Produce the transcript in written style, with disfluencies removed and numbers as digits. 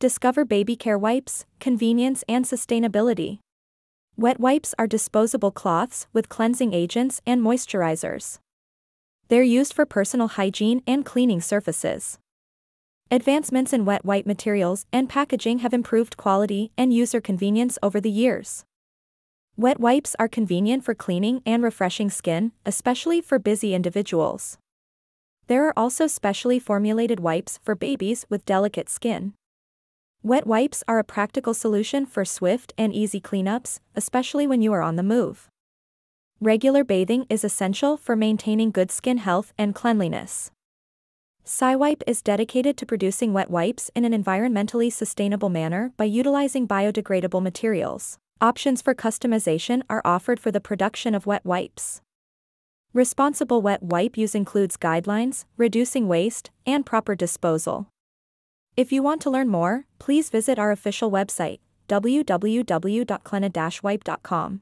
Discover baby care wipes, convenience and sustainability. Wet wipes are disposable cloths with cleansing agents and moisturizers. They're used for personal hygiene and cleaning surfaces. Advancements in wet wipe materials and packaging have improved quality and user convenience over the years. Wet wipes are convenient for cleaning and refreshing skin, especially for busy individuals. There are also specially formulated wipes for babies with delicate skin. Wet wipes are a practical solution for swift and easy cleanups, especially when you are on the move. Regular bathing is essential for maintaining good skin health and cleanliness. SciWipe is dedicated to producing wet wipes in an environmentally sustainable manner by utilizing biodegradable materials. Options for customization are offered for the production of wet wipes. Responsible wet wipe use includes guidelines, reducing waste, and proper disposal. If you want to learn more, please visit our official website, www.cleana-wipe.com.